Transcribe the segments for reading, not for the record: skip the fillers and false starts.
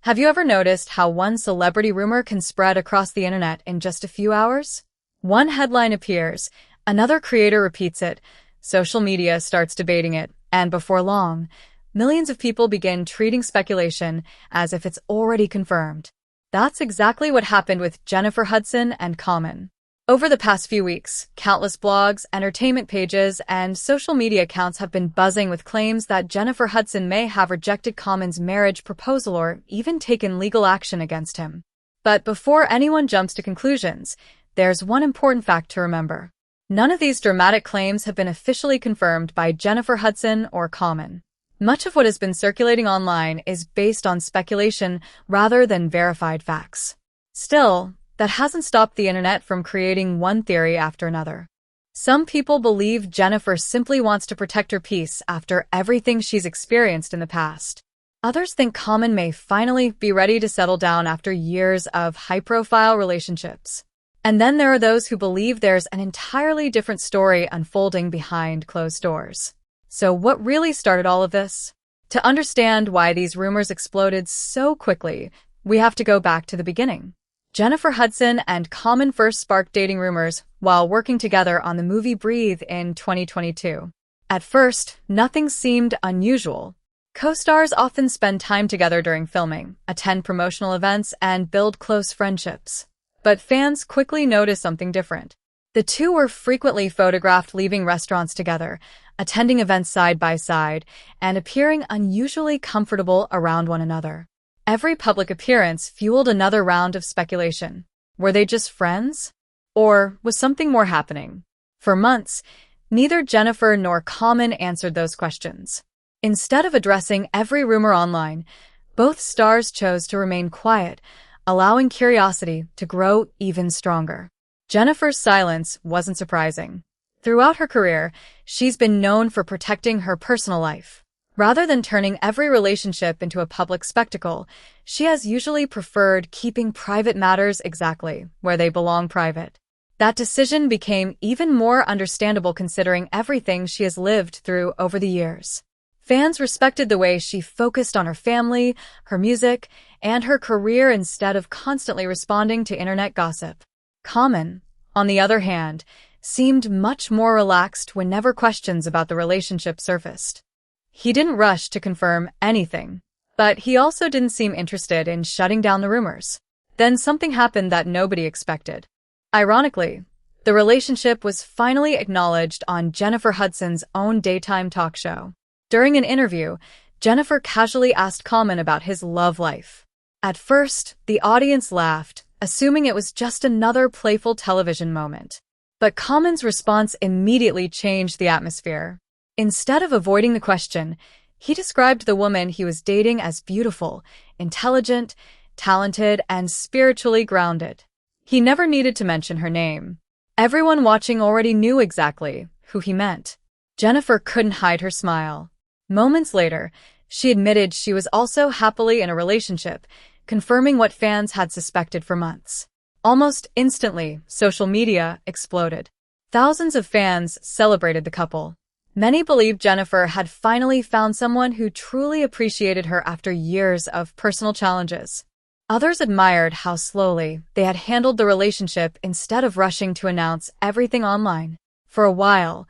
Have you ever noticed how one celebrity rumor can spread across the internet in just a few hours? One headline appears, another creator repeats it, social media starts debating it, and before long, millions of people begin treating speculation as if it's already confirmed. That's exactly what happened with Jennifer Hudson and Common. Over the past few weeks, countless blogs, entertainment pages, and social media accounts have been buzzing with claims that Jennifer Hudson may have rejected Common's marriage proposal or even taken legal action against him. But before anyone jumps to conclusions, there's one important fact to remember. None of these dramatic claims have been officially confirmed by Jennifer Hudson or Common. Much of what has been circulating online is based on speculation rather than verified facts. Still, that hasn't stopped the internet from creating one theory after another. Some people believe Jennifer simply wants to protect her peace after everything she's experienced in the past. Others think Common may finally be ready to settle down after years of high-profile relationships. And then there are those who believe there's an entirely different story unfolding behind closed doors. So what really started all of this? To understand why these rumors exploded so quickly, we have to go back to the beginning. Jennifer Hudson and Common first sparked dating rumors while working together on the movie Breathe in 2022. At first, nothing seemed unusual. Co-stars often spend time together during filming, attend promotional events, and build close friendships. But fans quickly noticed something different. The two were frequently photographed leaving restaurants together, attending events side by side, and appearing unusually comfortable around one another. Every public appearance fueled another round of speculation. Were they just friends? Or was something more happening? For months, neither Jennifer nor Common answered those questions. Instead of addressing every rumor online, both stars chose to remain quiet, allowing curiosity to grow even stronger. Jennifer's silence wasn't surprising. Throughout her career, she's been known for protecting her personal life. Rather than turning every relationship into a public spectacle, she has usually preferred keeping private matters exactly where they belong private. That decision became even more understandable considering everything she has lived through over the years. Fans respected the way she focused on her family, her music, and her career instead of constantly responding to internet gossip. Common, on the other hand, seemed much more relaxed whenever questions about the relationship surfaced. He didn't rush to confirm anything, but he also didn't seem interested in shutting down the rumors. Then something happened that nobody expected. Ironically, the relationship was finally acknowledged on Jennifer Hudson's own daytime talk show. During an interview, Jennifer casually asked Common about his love life. At first, the audience laughed, assuming it was just another playful television moment. But Common's response immediately changed the atmosphere. Instead of avoiding the question, he described the woman he was dating as beautiful, intelligent, talented, and spiritually grounded. He never needed to mention her name. Everyone watching already knew exactly who he meant. Jennifer couldn't hide her smile. Moments later, she admitted she was also happily in a relationship, confirming what fans had suspected for months. Almost instantly, social media exploded. Thousands of fans celebrated the couple. Many believed Jennifer had finally found someone who truly appreciated her after years of personal challenges. Others admired how slowly they had handled the relationship instead of rushing to announce everything online. For a while,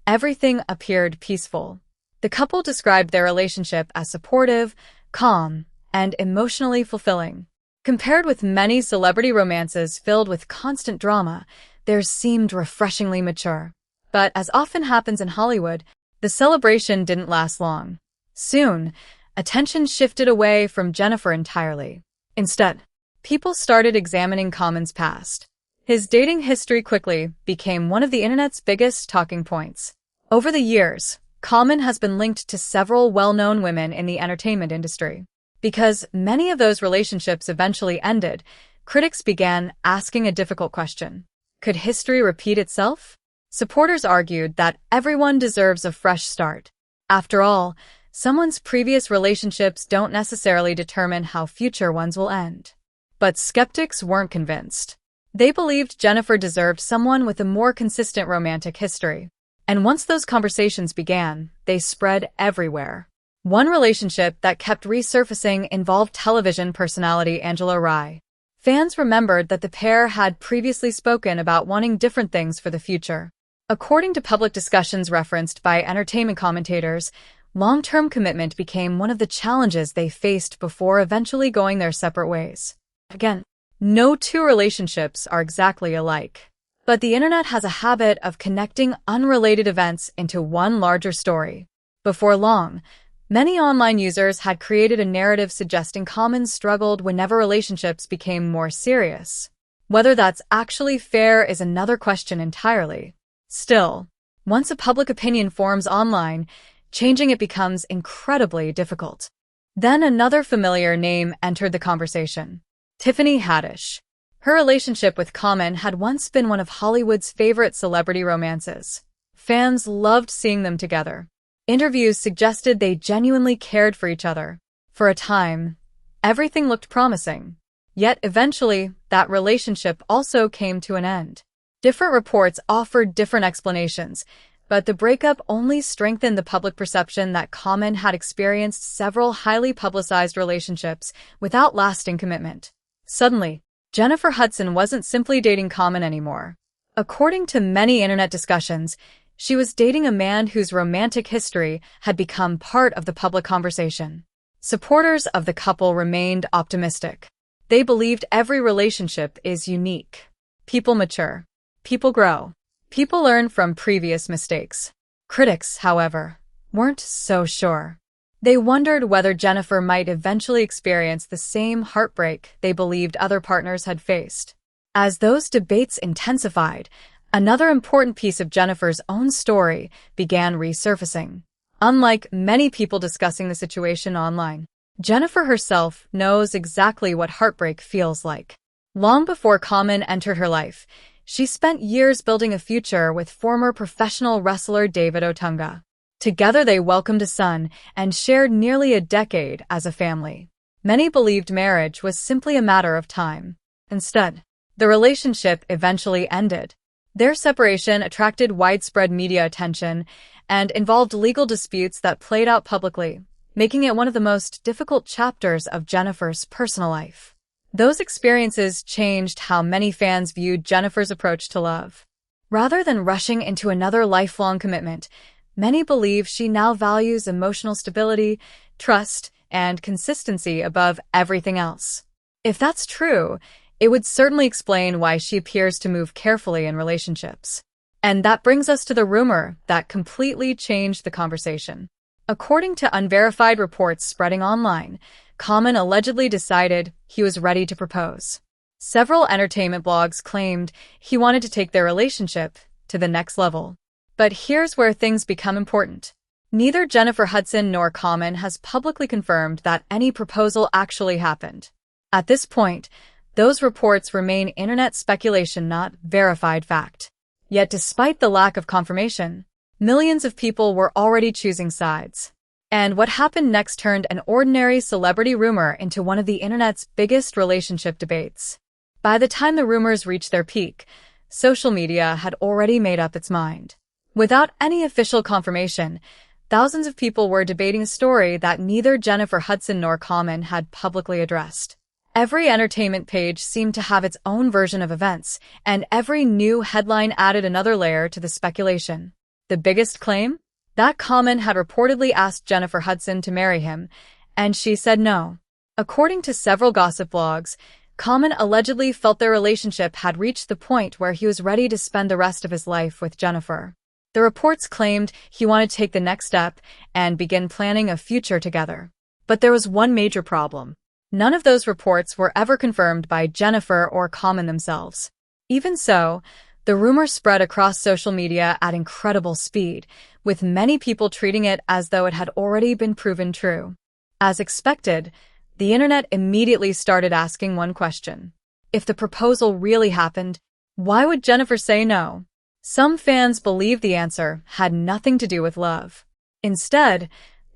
everything appeared peaceful. The couple described their relationship as supportive, calm, and emotionally fulfilling. Compared with many celebrity romances filled with constant drama, theirs seemed refreshingly mature. But as often happens in Hollywood, the celebration didn't last long. Soon, attention shifted away from Jennifer entirely. Instead, people started examining Common's past. His dating history quickly became one of the internet's biggest talking points. Over the years, Common has been linked to several well-known women in the entertainment industry. Because many of those relationships eventually ended, critics began asking a difficult question. Could history repeat itself? Supporters argued that everyone deserves a fresh start. After all, someone's previous relationships don't necessarily determine how future ones will end. But skeptics weren't convinced. They believed Jennifer deserved someone with a more consistent romantic history. And once those conversations began, they spread everywhere. One relationship that kept resurfacing involved television personality Angela Rye. Fans remembered that the pair had previously spoken about wanting different things for the future. According to public discussions referenced by entertainment commentators, long-term commitment became one of the challenges they faced before eventually going their separate ways. Again, no two relationships are exactly alike. But the internet has a habit of connecting unrelated events into one larger story. Before long, many online users had created a narrative suggesting Common struggled whenever relationships became more serious. Whether that's actually fair is another question entirely. Still, once a public opinion forms online, changing it becomes incredibly difficult. Then another familiar name entered the conversation: Tiffany Haddish. Her relationship with Common had once been one of Hollywood's favorite celebrity romances. Fans loved seeing them together. Interviews suggested they genuinely cared for each other. For a time, everything looked promising. Yet eventually, that relationship also came to an end. Different reports offered different explanations, but the breakup only strengthened the public perception that Common had experienced several highly publicized relationships without lasting commitment. Suddenly, Jennifer Hudson wasn't simply dating Common anymore. According to many internet discussions, she was dating a man whose romantic history had become part of the public conversation. Supporters of the couple remained optimistic. They believed every relationship is unique. People mature. People grow. People learn from previous mistakes. Critics, however, weren't so sure. They wondered whether Jennifer might eventually experience the same heartbreak they believed other partners had faced. As those debates intensified, another important piece of Jennifer's own story began resurfacing. Unlike many people discussing the situation online, Jennifer herself knows exactly what heartbreak feels like. Long before Common entered her life, she spent years building a future with former professional wrestler David Otunga. Together they welcomed a son and shared nearly a decade as a family. Many believed marriage was simply a matter of time. Instead, the relationship eventually ended. Their separation attracted widespread media attention and involved legal disputes that played out publicly, making it one of the most difficult chapters of Jennifer's personal life. Those experiences changed how many fans viewed Jennifer's approach to love. Rather than rushing into another lifelong commitment, many believe she now values emotional stability, trust, and consistency above everything else. If that's true, it would certainly explain why she appears to move carefully in relationships. And that brings us to the rumor that completely changed the conversation. According to unverified reports spreading online, Common allegedly decided he was ready to propose. Several entertainment blogs claimed he wanted to take their relationship to the next level. But here's where things become important. Neither Jennifer Hudson nor Common has publicly confirmed that any proposal actually happened. At this point, those reports remain internet speculation, not verified fact. Yet despite the lack of confirmation, millions of people were already choosing sides. And what happened next turned an ordinary celebrity rumor into one of the internet's biggest relationship debates. By the time the rumors reached their peak, social media had already made up its mind. Without any official confirmation, thousands of people were debating a story that neither Jennifer Hudson nor Common had publicly addressed. Every entertainment page seemed to have its own version of events, and every new headline added another layer to the speculation. The biggest claim? That Common had reportedly asked Jennifer Hudson to marry him, and she said no. According to several gossip blogs, Common allegedly felt their relationship had reached the point where he was ready to spend the rest of his life with Jennifer. The reports claimed he wanted to take the next step and begin planning a future together. But there was one major problem. None of those reports were ever confirmed by Jennifer or Common themselves. Even so, the rumor spread across social media at incredible speed, with many people treating it as though it had already been proven true. As expected, the internet immediately started asking one question. If the proposal really happened, why would Jennifer say no? Some fans believed the answer had nothing to do with love. Instead,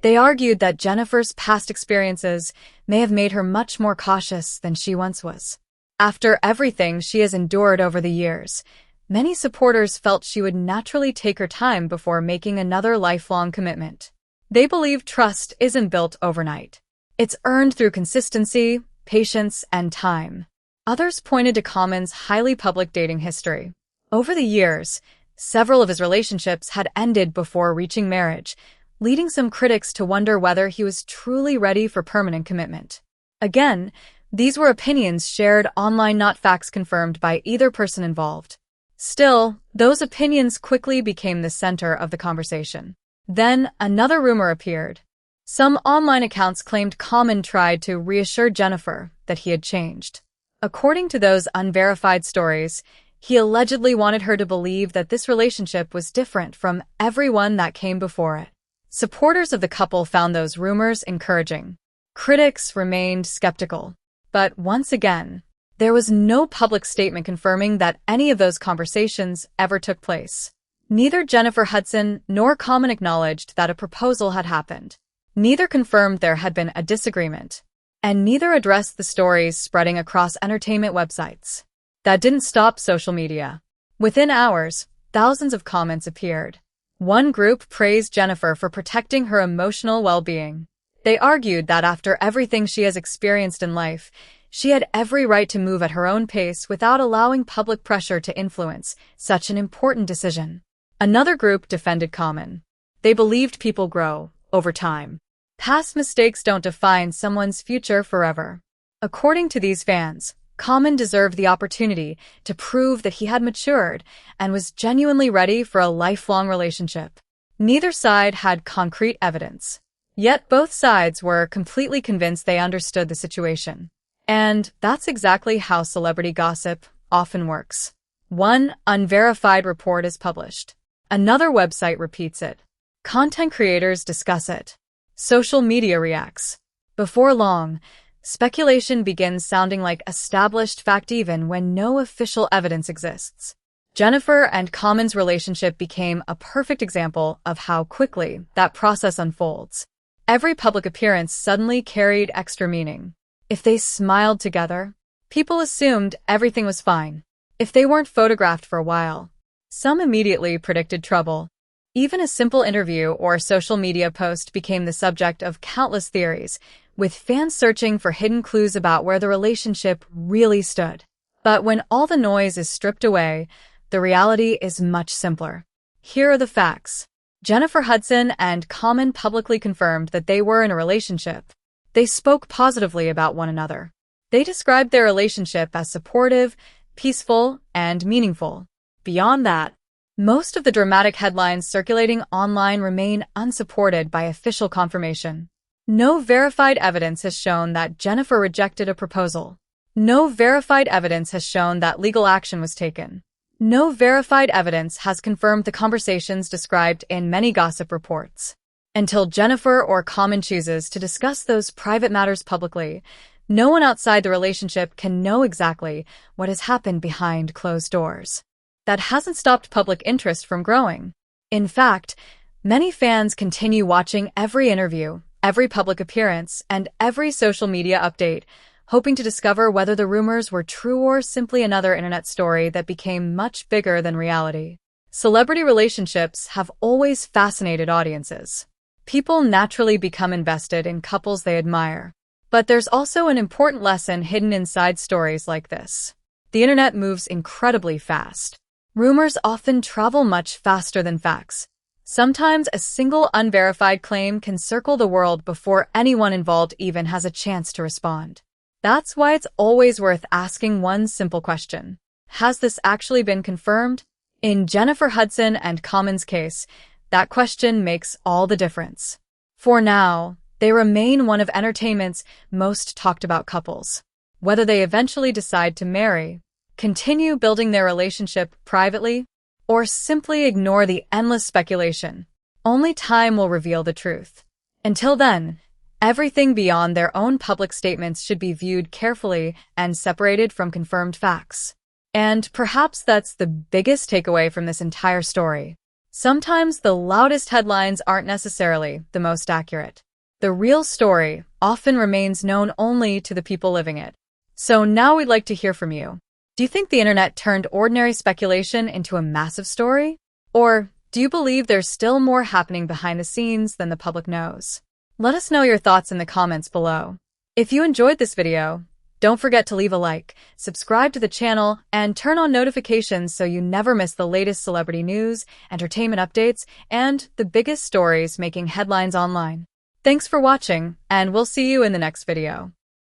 they argued that Jennifer's past experiences may have made her much more cautious than she once was. After everything she has endured over the years, many supporters felt she would naturally take her time before making another lifelong commitment. They believe trust isn't built overnight. It's earned through consistency, patience, and time. Others pointed to Common's highly public dating history. Over the years, several of his relationships had ended before reaching marriage, leading some critics to wonder whether he was truly ready for permanent commitment. Again, these were opinions shared online, not facts confirmed by either person involved. Still, those opinions quickly became the center of the conversation. Then, another rumor appeared. Some online accounts claimed Common tried to reassure Jennifer that he had changed. According to those unverified stories, he allegedly wanted her to believe that this relationship was different from everyone that came before it. Supporters of the couple found those rumors encouraging. Critics remained skeptical. But once again, there was no public statement confirming that any of those conversations ever took place. Neither Jennifer Hudson nor Common acknowledged that a proposal had happened. Neither confirmed there had been a disagreement. And neither addressed the stories spreading across entertainment websites. That didn't stop social media. Within hours, thousands of comments appeared. One group praised Jennifer for protecting her emotional well-being. They argued that after everything she has experienced in life, she had every right to move at her own pace without allowing public pressure to influence such an important decision. Another group defended Common. They believed people grow over time. Past mistakes don't define someone's future forever. According to these fans, Common deserved the opportunity to prove that he had matured and was genuinely ready for a lifelong relationship. Neither side had concrete evidence. Yet both sides were completely convinced they understood the situation. And that's exactly how celebrity gossip often works. One unverified report is published. Another website repeats it. Content creators discuss it. Social media reacts. Before long, speculation begins sounding like established fact even when no official evidence exists. Jennifer and Common's relationship became a perfect example of how quickly that process unfolds. Every public appearance suddenly carried extra meaning. If they smiled together, people assumed everything was fine. If they weren't photographed for a while, some immediately predicted trouble. Even a simple interview or social media post became the subject of countless theories, with fans searching for hidden clues about where the relationship really stood. But when all the noise is stripped away, the reality is much simpler. Here are the facts. Jennifer Hudson and Common publicly confirmed that they were in a relationship. They spoke positively about one another. They described their relationship as supportive, peaceful, and meaningful. Beyond that, most of the dramatic headlines circulating online remain unsupported by official confirmation. No verified evidence has shown that Jennifer rejected a proposal. No verified evidence has shown that legal action was taken. No verified evidence has confirmed the conversations described in many gossip reports. Until Jennifer or Common chooses to discuss those private matters publicly, no one outside the relationship can know exactly what has happened behind closed doors. That hasn't stopped public interest from growing. In fact, many fans continue watching every interview, every public appearance, and every social media update, hoping to discover whether the rumors were true or simply another internet story that became much bigger than reality. Celebrity relationships have always fascinated audiences. People naturally become invested in couples they admire. But there's also an important lesson hidden inside stories like this. The internet moves incredibly fast. Rumors often travel much faster than facts. Sometimes a single unverified claim can circle the world before anyone involved even has a chance to respond. That's why it's always worth asking one simple question. Has this actually been confirmed? In Jennifer Hudson and Common's case, that question makes all the difference. For now, they remain one of entertainment's most talked about couples. Whether they eventually decide to marry, continue building their relationship privately, or simply ignore the endless speculation, only time will reveal the truth. Until then, everything beyond their own public statements should be viewed carefully and separated from confirmed facts. And perhaps that's the biggest takeaway from this entire story. Sometimes the loudest headlines aren't necessarily the most accurate. The real story often remains known only to the people living it. So now we'd like to hear from you. Do you think the internet turned ordinary speculation into a massive story? Or Do you believe there's still more happening behind the scenes than the public knows? Let us know your thoughts in the comments below. If you enjoyed this video, don't forget to leave a like, subscribe to the channel, and turn on notifications so you never miss the latest celebrity news, entertainment updates, and the biggest stories making headlines online. Thanks for watching, and we'll see you in the next video.